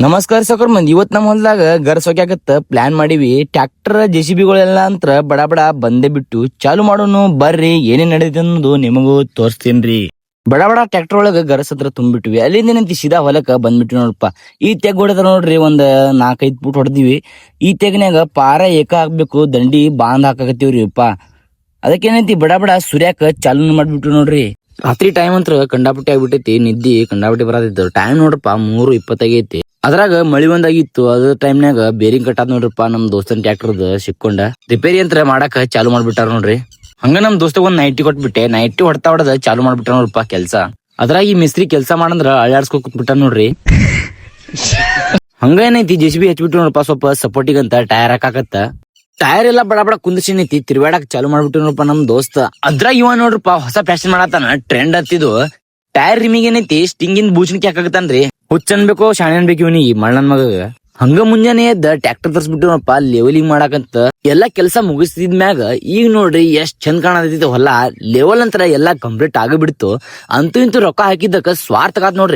ನಮಸ್ಕಾರ ಸಕರ್ ಮಂದಿ, ಇವತ್ ನಮ್ಮ ಹೊಲದಾಗ ಗರ್ಸ್ ಹೋಗ್ಯಾಕತ್ತ ಪ್ಲಾನ್ ಮಾಡಿವಿ. ಟ್ರ್ಯಾಕ್ಟರ್ JCBಗಳೆಲ್ಲ ಅಂತ ಬಡ ಬಡ ಬಂದೇ ಬಿಟ್ಟು ಚಾಲು ಮಾಡೋನು ಬರ್ರಿ. ಏನೇನ್ ನಡೆದಿದೆ ಅನ್ನೋದು ನಿಮಗೂ ತೋರಿಸ್ತೀನ್ರಿ. ಬಡ ಬಡ ಟ್ರ್ಯಾಕ್ಟರ್ ಒಳಗ ಗರಸ್ ಹತ್ರ ತುಂಬಿಟ್ವಿ. ಅಲ್ಲಿಂದ ನಿಂತಿ ಸೀದಾ ಹೊಲಕ್ಕ ಬಂದ್ಬಿಟ್ವಿ ನೋಡಪ್ಪ. ಈ ತೆಗ್ ಹೊಡೆದ್ರ ನೋಡ್ರಿ, ಒಂದ್ 4-5 ಫೂಟ್ ಹೊಡೆದಿವಿ. ಈ ತೆಗ್ನ್ಯಾಗ ಪಾರ ಏಕ ಹಾಕ್ಬೇಕು, ದಂಡಿ ಬಾಂದ್ ಹಾಕಕತ್ತೀವ್ರಿ ಅಪ್ಪ. ಅದಕ್ಕೇನೈತಿ ಬಡ ಬಡ ಸುರ್ಯಾಕ ಚಾಲು ಮಾಡ್ಬಿಟ್ಟು ನೋಡ್ರಿ. ರಾತ್ರಿ ಟೈಮ್ ಅಂತ ಕಂಡಾಪಟ್ಟಿ ಆಗ್ಬಿಟ್ಟೈತಿ, ನಿದ್ದಿ ಕಂಡಾಪಟ್ಟಿ ಬರತೈತಿ. ಟೈಮ್ ನೋಡ್ರಪ್ಪ 3:20 ಆಗೈತಿ. ಅದ್ರಾಗ ಮಳಿ ಒಂದಾಗಿತ್ತು. ಅದ ಟೈಮ್ನಾಗ ಬೇರಿಂಗ್ ಕಟ್ಟಾದ್ ನೋಡ್ರಪ್ಪ. ನಮ್ ದೋಸ್ತನ್ ಟ್ರ್ಯಾಕ್ಟರ್ದ ಸಿಕ್ಕೊಂಡ ರಿಪೇರಿ ಅಂತ ಮಾಡಾಕ ಚಾಲು ಮಾಡ್ಬಿಟ್ಟಾರ ನೋಡ್ರಿ. ಹಂಗ ನಮ್ ದೋಸ್ತ ಒಂದ್ ನೈಟಿ ಕೊಟ್ಬಿಟ್ಟೆ. ನೈಟಿ ಹೊಡ್ತಾ ಹೊಡೆದ ಚಾಲು ಮಾಡ್ಬಿಟ್ಟ ನೋಡ್ರಪ್ಪ ಕೆಲ್ಸ. ಅದ್ರಾಗ ಈ ಮಿಸ್ತ್ರಿ ಕೆಲ್ಸ ಮಾಡಂದ್ರ ಅಳ್ಳಾಡ್ಸ್ಕೊ ಕುತ್ಬಿಟ್ಟ ನೋಡ್ರಿ. ಹಂಗ ಏನೈತಿ JCB ಹಚ್ಬಿಟ್ಟು ನೋಡಪ್ಪ, ಸ್ವಲ್ಪ ಸಪೋರ್ಟಿಗಂತ ಟೈರ್ ಹಾಕಾಕತ್ತ. ಟೈರ್ ಎಲ್ಲಾ ಬಡ ಬಡ ಕುಂದಿಸಿನೈತಿ, ತಿರ್ವಾಡಕ್ ಚಾಲು ಮಾಡ್ಬಿಟ್ಟು ನೋಡಪ್ಪ ನಮ್ ದೋಸ್ತ. ಅದ್ರಾಗ ಇವ ನೋಡ್ರಪ್ಪ ಹೊಸ ಫ್ಯಾಷನ್ ಮಾಡತಾನ, ಟ್ರೆಂಡ್ ಹತ್ತಿದು. ಟೈರ್ ರಿಮಿಗ್ ಏನೈತಿ ಸ್ಟಿಂಗಿನ್ ಬೂಚಣಿಕೆ ಹಾಕಾಕತ್ತಾನ್ರಿ. ಹುಚ್ಚ ಅನ್ಬೇಕು ಶಾಣೆ ಅನ್ಬೇಕು ಇವನಿಗೆ ಮಳ್ಳನ್ ಮಗ. ಹಂಗ ಮುಂಜಾನೆ ಎದ್ದ ಟ್ರ್ಯಾಕ್ಟರ್ ತರ್ಸ್ಬಿಟ್ಟು ನೋಡಪ್ಪ ಲೆವೆಲಿಂಗ್ ಮಾಡಾಕಂತ ಎಲ್ಲಾ ಕೆಲಸ ಮುಗಿಸಿದ್ಮ್ಯಾಗ ಈಗ ನೋಡ್ರಿ ಎಷ್ಟ್ ಚಂದ ಕಾಣತೈತಿ ಹೊಲ. ಲೆವೆಲ್ ಅಂತರ ಎಲ್ಲಾ ಕಂಪ್ಲೀಟ್ ಆಗಿಬಿಡ್ತು. ಅಂತೂ ಇಂತೂ ರೊಕ್ಕ ಹಾಕಿದ್ದಕ್ಕ ಸ್ವಾರ್ಥಕಾತ್ ನೋಡ್ರಿ.